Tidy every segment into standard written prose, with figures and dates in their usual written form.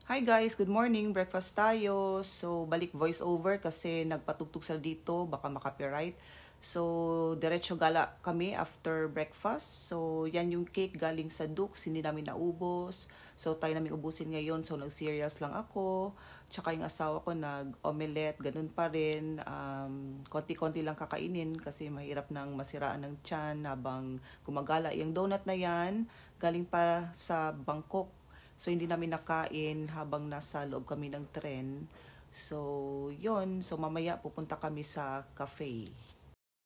Hi guys, good morning. Breakfast tayo. So, balik voice over kasi nagpatugtog sila dito, baka makapiright. So, diretso gala kami after breakfast. So, yan yung cake galing sa Dukes, hindi namin naubos. So, tayo namin ubusin ngayon. So, nag-cereals lang ako. Tsaka yung asawa ko nag-omelette, ganun pa rin. Konti-konti lang kakainin kasi mahirap nang masiraan ng tiyan habang gumagala. Yung donut na yan, galing pa sa Bangkok. So, hindi namin nakain habang nasa loob kami ng tren. So, yun. So, mamaya pupunta kami sa cafe.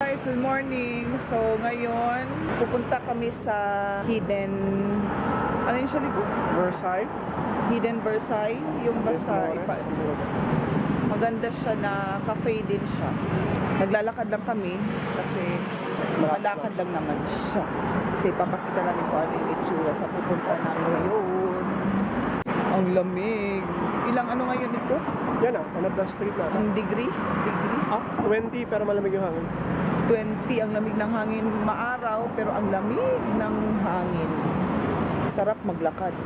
Guys, good morning. So, ngayon, pupunta kami sa Hidden... Ano yung siya likod? Versailles? Hidden Versailles. Yung basta... Maganda siya na cafe din siya. Naglalakad lang kami kasi malakad lang naman siya. Kasi papakita namin kung ano yung itsura sa pupunta namin ngayon. Ang lamig. Ilang ano ngayon ito? Yan one of the street na. Ang degree? 20 pero malamig yung hangin. 20 ang lamig ng hangin. Maaraw pero ang lamig ng hangin. Sarap maglakad.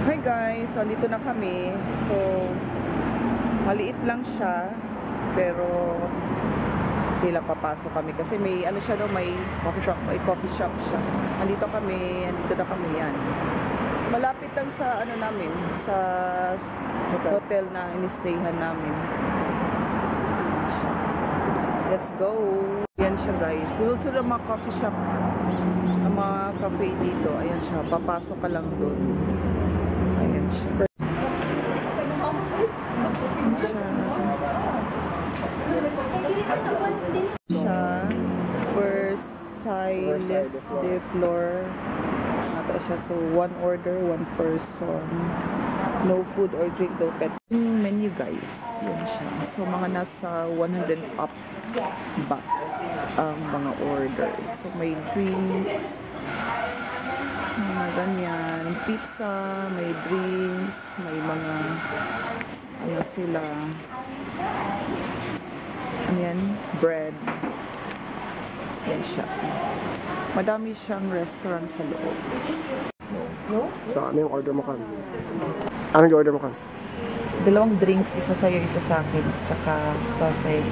Hi guys, so dito na kami. So, maliit lang siya. Pero, sila papasok kami. Kasi may ano siya daw, may coffee shop siya. Andito kami na kami yan. Malapit lang sa ano namin, sa hotel na inistayhan namin. Let's go! Yan siya guys. Sunod-sunod ang mga coffee shop. Ang mga cafe dito. Ayan siya. Papasok ka lang doon. Ayan siya. Versailles de Flor. Siya. So, one order, one person. No food or drink, no pets. Yung menu guys, yan siya. So, mga nasa 100 up ba ang mga orders. So, may drinks, mga ganyan, pizza, may drinks, may mga ano sila, ano yan, bread. Yan siya. Madami siyang restaurant sa loob. No? So, ano yung order mo kan? Anong yung order mo kan? Dalawang drinks, isa sa'yo, isa sa akin, tsaka sausage.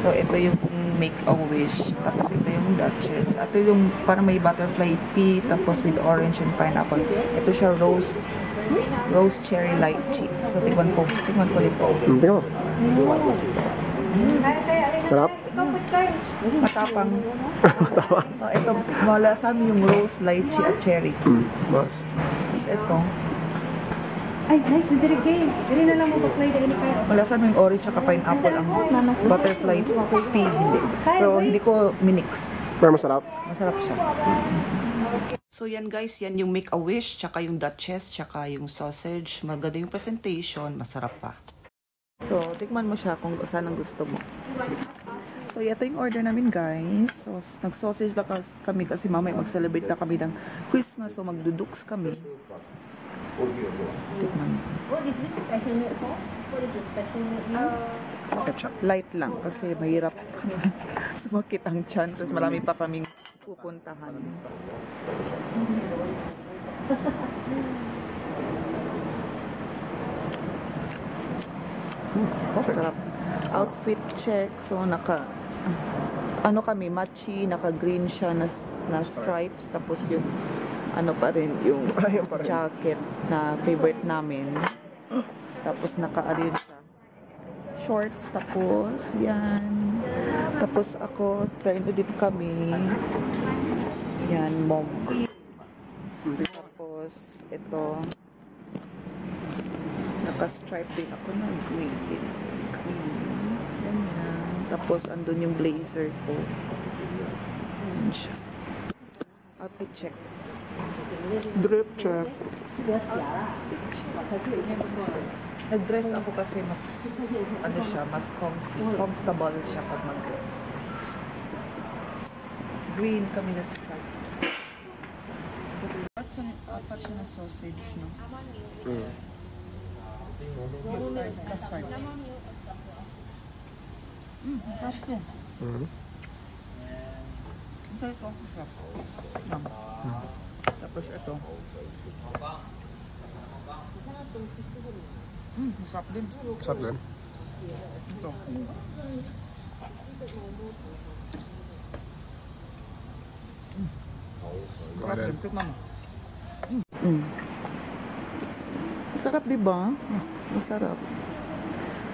So, ito yung Make-A-Wish. Tapos ito yung Duchess. Ito yung parang may butterfly tea, tapos with orange and pineapple. Ito siya rose cherry lychee. So, tingnan ko rin po. Tingnan mo. Sarap? Matapang. Ito, wala sa amin yung rose, lychee at cherry. Mas. Tapos ito. Ay, nice. Dili kayo. Dili na lang mo pa-play dahil kayo. Wala sa amin yung orange at pineapple. Ang butterfly tea, hindi. Pero hindi ko minix. Pero masarap? Masarap siya. So yan guys, yan yung Make-A-Wish, tsaka yung Duchess, tsaka yung sausage. Maganda yung presentation, masarap pa. So, tikman mo siya kung saan ang gusto mo. So, ito yung order namin guys. So, nag-sausage lang kami kasi mamaya mag-celebrate na kami ng Christmas. So, magduduks kami. Tikman mo. What is this special meat for? What is the special meat? Ketchup. Light lang kasi mahirap sumakit ang tiyan. Kasi marami pa kaming pupuntahan. Sarap. Outfit check. So, ano kami, matchy, naka-green siya na stripes. Tapos yung, ano pa rin, yung jacket na favorite namin. Tapos naka-arin siya. Shorts, tapos, yan. Tapos ako, turn din kami. Yan, mom. Tapos, ito. Naka-stripe din ako na green. Ganyan. Tapos, andun yung blazer ko. Ayan siya. Outfit check. Drip check. Nag-dress ako kasi mas, ano siya, mas comfortable siya pag mag-dress. Green kami na stripes. Apat siya na sausage, no? Custard. Masarap to. Ito. Masarap. Tapos ito. Masarap din. Sarap din. Ito. Masarap din. Tikman mo. Masarap, di ba? Masarap.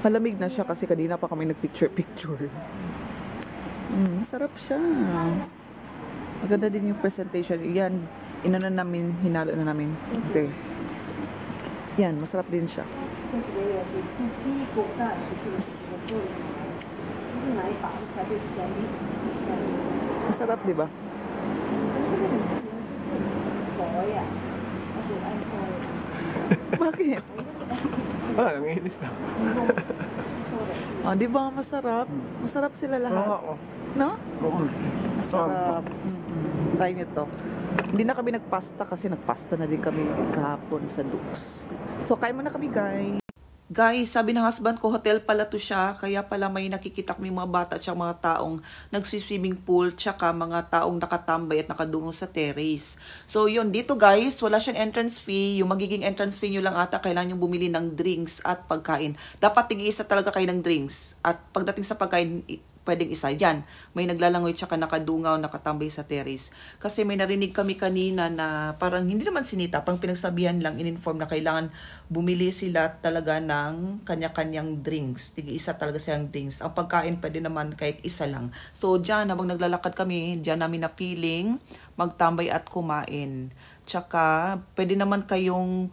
Malamig na siya kasi kanina pa kami nagpicture-picture. Masarap siya. Maganda din yung presentation. Yan, inano namin, hinalo na namin. Okay. Yan, masarap din siya. Masarap, di ba? Bakit? Nanginis na. Oh, di ba masarap? Masarap sila lahat. Oo. No? Masarap. Try nyo to. Hindi na kami nagpasta kasi nagpasta na din kami kahapon sa Dukes. So, kain muna kami, guys. Guys, sabi ng husband ko, hotel pala to siya, kaya pala may nakikita kami mga bata at mga taong nagsiswimming pool, tsaka mga taong nakatambay at nakadungo sa terrace. So yun, dito guys, wala siyang entrance fee. Yung magiging entrance fee nyo lang ata, kailangan yung bumili ng drinks at pagkain. Dapat tig-isa talaga kayo ng drinks. At pagdating sa pagkain, pwedeng isa. Yan, may naglalangoy tsaka nakadungaw, nakatambay sa terrace. Kasi may narinig kami kanina na parang hindi naman sinita, parang pinagsabihan lang, in-inform na kailangan bumili sila talaga ng kanya-kanyang drinks. Tig-isa talaga silang drinks. Ang pagkain pwede naman kahit isa lang. So dyan, habang naglalakad kami, dyan namin napiling magtambay at kumain. Tsaka, pwede naman kayong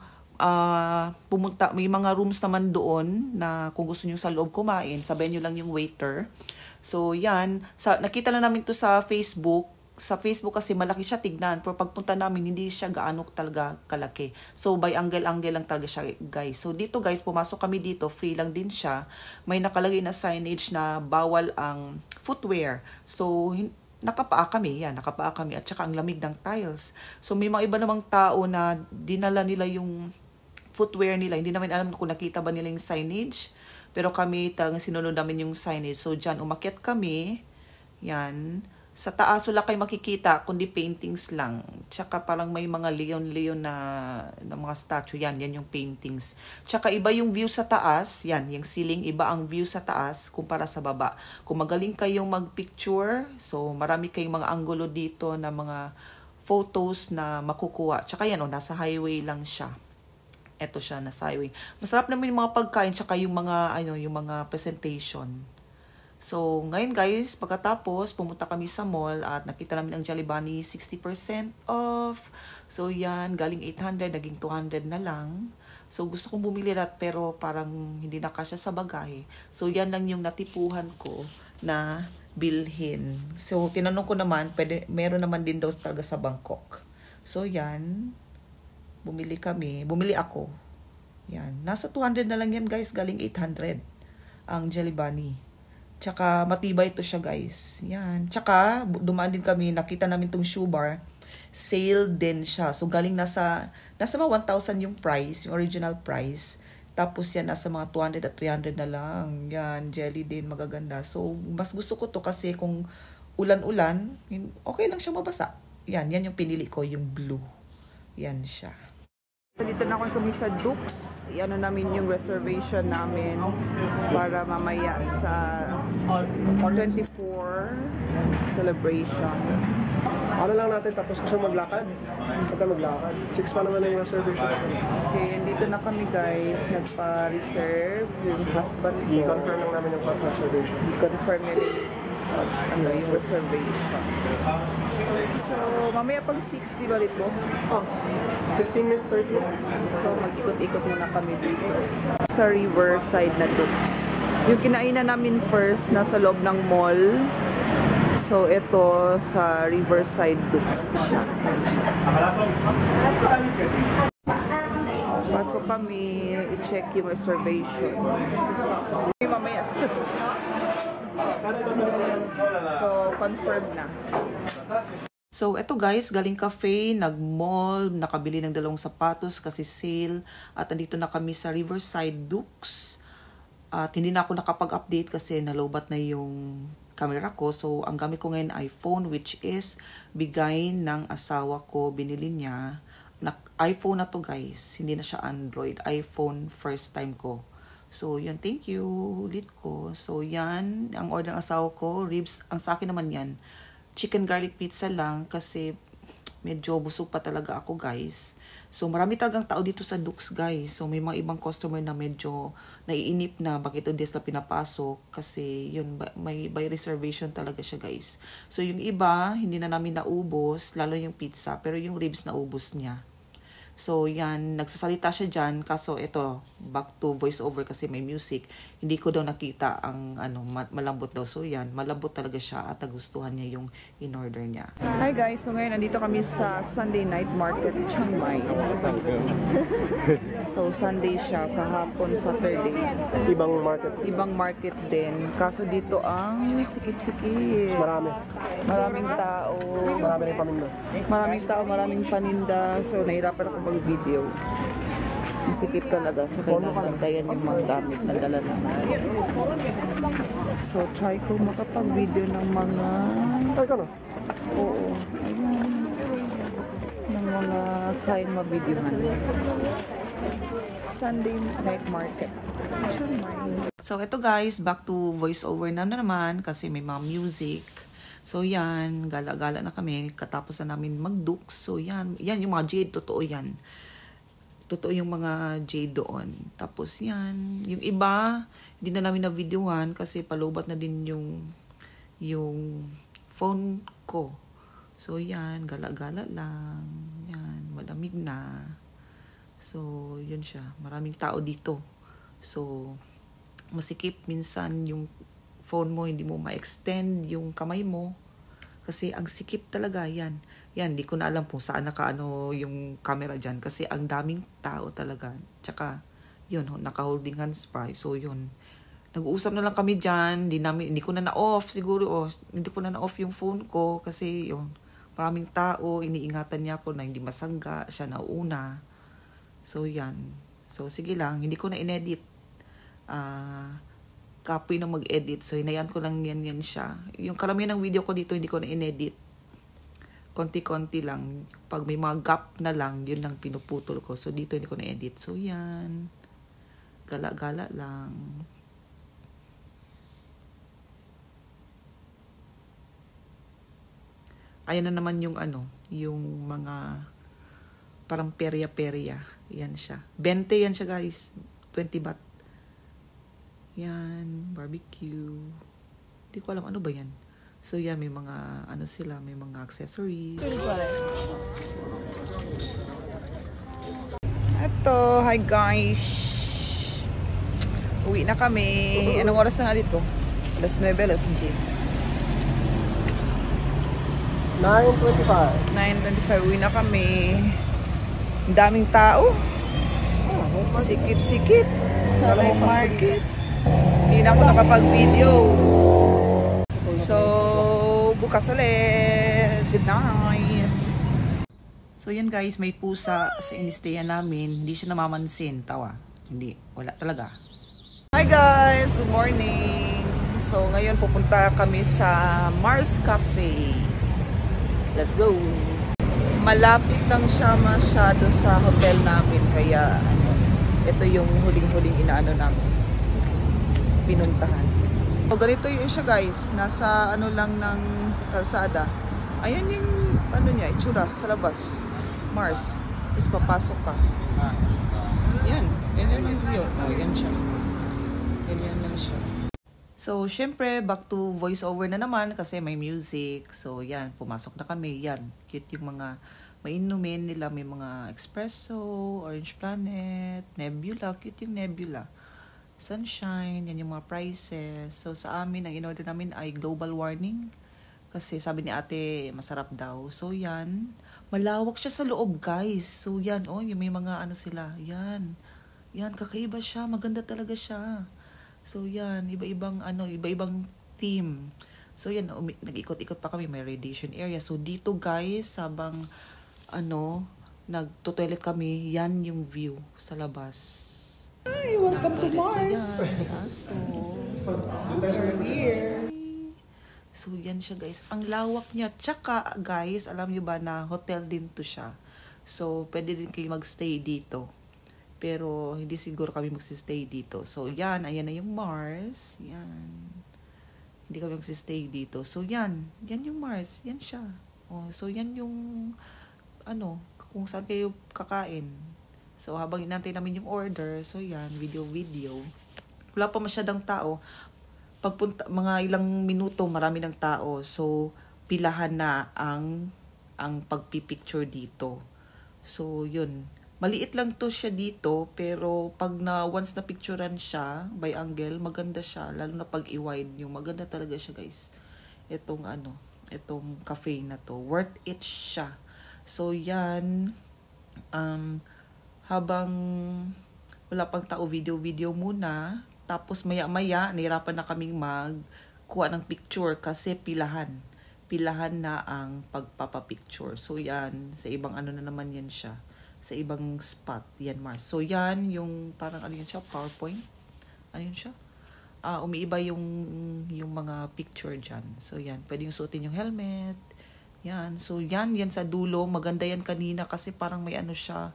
pumunta, may mga rooms naman doon na kung gusto nyo sa loob kumain, sabihin nyo lang yung waiter. So, yan. Nakita lang namin to sa Facebook. Sa Facebook kasi malaki siya tignan. Pero pagpunta namin, hindi siya gaano talaga kalaki. So, by angle-angle lang talaga siya, guys. So, dito guys, pumasok kami dito. Free lang din siya. May nakalagay na signage na bawal ang footwear. So, nakapaa kami. Yan, nakapaa kami. At saka ang lamig ng tiles. So, may mga iba namang tao na dinala nila yung footwear nila. Hindi namin alam kung nakita ba nila yung signage. Pero kami talagang sinunod namin yung signage. So, dyan, umakyat kami. Yan. Sa taas, wala kayo makikita, kundi paintings lang. Tsaka parang may mga leon-leon na mga statue. Yan yung paintings. Tsaka iba yung view sa taas. Yan, yung ceiling. Iba ang view sa taas kumpara sa baba. Kung magaling kayong mag-picture, so marami kayong mga angulo dito na mga photos na makukuha. Tsaka yan, nasa highway lang siya. Eto siya, nasa highway. Masarap naman yung mga pagkain tsaka yung mga presentation. So, ngayon guys, pagkatapos pumunta kami sa mall at nakita namin ang Jollibee 60% off. So, yan, galing 800 naging 200 na lang. So, gusto kong bumili lahat pero parang hindi na kasya sa bagay. So, yan lang yung natipuhan ko na bilhin. So, tinanong ko naman, meron naman din daw talaga sa Bangkok. So, yan. Bumili ako. Yan. Nasa 200 na lang yan guys. Galing 800 ang Jollibee. Tsaka matibay ito siya guys. Yan. Tsaka dumaan din kami. Nakita namin tong shoe bar. Sale din siya. So galing nasa mga 1,000 yung price. Yung original price. Tapos yan nasa mga 200 at 300 na lang. Yan. Jelly din. Magaganda. So mas gusto ko to kasi kung ulan-ulan, okay lang siya mabasa. Yan yung pinili ko. Yung blue. Yan siya. Dito na kami sa Dukes. Ano namin yung reservation namin para mamaya sa 24 celebration. Ano lang natin tapos gusto maglakad? Saka maglakad. 6 pa naman na yung reservation. Okay, dito na kami guys. Nagpa-reserve yung husband ko. I-confirm lang namin yung reservation. I-confirm nila yung reservation. So, mamaya pag 6, di ba dito? 15 minutes, 30 minutes. So, mag-ikot-ikot muna kami dito. Sa Riverside na Dukes. Yung kinainan namin first, nasa loob ng mall. So, ito sa Riverside Dukes siya. Pasok kami, i-check yung reservation. Mamaya 6. So, confirm na. So, eto guys, galing cafe, nag-mall, nakabili ng 2 sapatos kasi sale. At andito na kami sa Riverside Dukes. At hindi na ako nakapag-update kasi nalobat na yung camera ko. So, ang gamit ko ngayon iPhone which is bigay ng asawa ko, binili niya. iPhone na to guys. Hindi na siya Android. iPhone first time ko. So, yan. Thank you. Ulit ko. So, yan. Ang order ng asawa ko. Ribs. Ang sa akin naman yan. Chicken garlic pizza lang. Kasi medyo busog pa talaga ako guys. So, marami talagang tao dito sa Dukes, guys. So, may mga ibang customer na medyo naiinip na bakit ito na pinapasok. Kasi, yun, may by reservation talaga siya, guys. So, yung iba, hindi na namin naubos, lalo yung pizza. Pero yung ribs, naubos niya. So, yan, nagsasalita siya dyan. Kaso, ito, back to voiceover kasi may music. Hindi ko daw nakita ang, malambot daw. So, yan, malambot talaga siya at nagustuhan niya yung in-order niya. Hi guys, so ngayon nandito kami sa Sunday Night Market, Chiang Mai. So, Sunday siya, kahapon Saturday. Ibang market. Ibang market din. Kaso dito ang sikip-sikip. Marami. Maraming tao. Marami rin paminda. Maraming tao, maraming paninda. So, nahirapan ako mag-video. Masikip talaga. So, kailangan bantayan yung mga gamit na dala naman. So, try ko makapag-video ng mga... Ay, ka na? Oo. Ayan. Ng mga kayang mabidyohan. Sunday night market. So, ito guys, back to voiceover na naman kasi may mga music. So, yan, gala-gala na kami. Katapos na namin mag-Dukes. So, yan yung mga jade, totoo yan. Totoo yung mga jade doon. Tapos, yan. Yung iba, hindi na namin na-videohan kasi palubat na din yung phone ko. So, yan, gala-gala lang. Yan, malamig na. So, yun siya. Maraming tao dito. So, masikip minsan yung phone mo, hindi mo ma-extend yung kamay mo. Kasi ang sikip talaga, yan. Yan, di ko na alam kung saan yung camera dyan. Kasi ang daming tao talaga. Tsaka, yun, naka-holding hands pa. So, yun. Nag-uusap na lang kami dyan. Hindi ko na na-off siguro. Hindi ko na na-off yung phone ko. Kasi, yun, maraming tao. Iniingatan niya ako na hindi masangga. Siya na una. So, yan. So, sige lang. Hindi ko na inedit. Kapoy na mag-edit. So, hinayan ko lang yan siya. Yung karamihan ng video ko dito, hindi ko na inedit. Konti-konti lang. Pag may mga gap na lang, yun lang pinuputol ko. So, dito hindi ko na edit. So, yan. Gala-gala lang. Ayan na naman yung yung mga parang perya-perya. Yan siya. 20 yan siya guys. 20 baht. Yan. Barbecue. Hindi ko alam ano ba yan. So yan, may mga sila, may mga accessories. Ito, hi guys. Uwi na kami. Anong oras na nga dito? Alas 9, alas 10. 9:25. 9:25, uwi na kami. Ang daming tao. Sikip-sikip sa night market. Hindi na ako nakapag-video. So, bukas ulit. Good night. So yan guys, may pusa sa inistayan namin. Hindi siya namamansin. Tawa. Hindi. Wala talaga. Hi guys! Good morning! So, ngayon pupunta kami sa Mars Cafe. Let's go! Malapit lang siya masyado sa hotel namin. Kaya, ito yung huling-huling inaano namin. Pinuntahan. So, ganito yung siya guys. Nasa lang ng kalsada. Ayan yung niya, itsura sa labas. Mars. Tapos papasok ka. Yan. Yan yung view. Oh, yan siya. Ganyan lang siya. So, syempre, back to voiceover na naman kasi may music. So, yan. Pumasok na kami. Yan. Cute yung mga mainumin nila. May mga espresso, orange planet, nebula. Cute yung nebula. Sunshine, yan yung mga prices. So, sa amin, ang in-order namin ay global warning. Kasi sabi ni ate, masarap daw. So, yan. Malawak siya sa loob, guys. So, yan. Oh, yung may mga sila. Yan. Yan, kakaiba siya. Maganda talaga siya. So, yan. Iba-ibang, iba-ibang theme. So, yan. Nag-ikot-ikot pa kami. May radiation area. So, dito, guys, habang, nagto-toilet kami, yan yung view sa labas. Hi, welcome to Mars. So, yan siya guys. Ang lawak niya. Tsaka, guys, alam niyo ba na hotel din to siya. So, pwede din kayo magstay dito. Pero, hindi siguro kami magsistay dito. So, yan. Ayan na yung Mars. Yan. Hindi kami magsistay dito. So, yan. Yan yung Mars. Yan siya. Oh, so, yan yung kung saan kayo kakain. So, habang inantay namin yung order, so yan, video. Wala pa masyadong tao. Pagpunta, mga ilang minuto, marami ng tao. So, pilahan na ang pagpipicture dito. So, yun. Maliit lang to siya dito, pero pag once na picturean siya by angle, maganda siya. Lalo na pag i-wide yung maganda talaga siya, guys. Itong cafe na to. Worth it siya. So, yan. Habang wala pang tao, video muna. Tapos, maya-maya, nahirapan na kaming magkuha ng picture kasi pilahan. Pilahan na ang pagpapapicture. So, yan. Sa ibang na naman yan siya. Sa ibang spot. Yan, Mars. So, yan. Yung parang yan siya? PowerPoint? Yun siya? Umiiba yung mga picture dyan. So, yan. Pwede yung suotin yung helmet. Yan. So, yan sa dulo. Maganda yan kanina kasi parang may siya.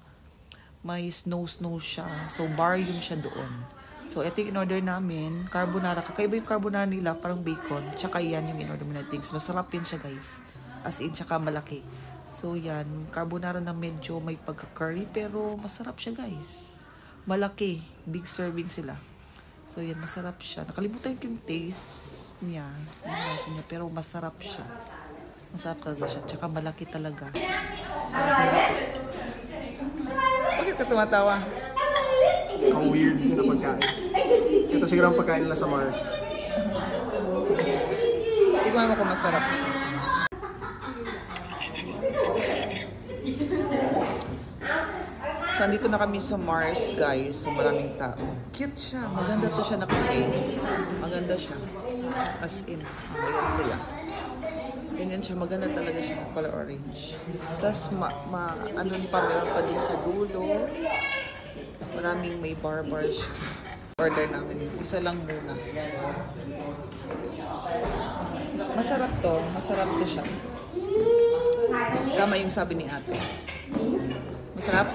May snow siya. So, bar yun siya doon. So, ito yung in-order namin. Carbonara. Kakaiba yung carbonara nila. Parang bacon. Tsaka yan yung in-order namin things. Masarap yun siya, guys. As in, tsaka malaki. So, yan. Carbonara na medyo may pagka-curry. Pero, masarap siya, guys. Malaki. Big serving sila. So, yan. Masarap siya. Nakalimutan ko yung taste niya. Yung lasa niya. Pero, masarap siya. Masarap talaga siya. Tsaka malaki talaga. Bakit ka tumatawa? Ang weird yun na pagkain. Ito siguro ang pagkain nila sa Mars. Tingnan mo kung masarap. So, andito na kami sa Mars, guys. So, maraming tao. Cute siya. Maganda to siya na cafe. Maganda siya. As in. Ayan sila. Ganyan siya. Maganda talaga siya. Color orange. Tapos, meron pa din sa dulo. Maraming may bar siya. Order namin. Isa lang muna. Masarap to. Masarap to siya. Tama yung sabi ni ate. Masarap?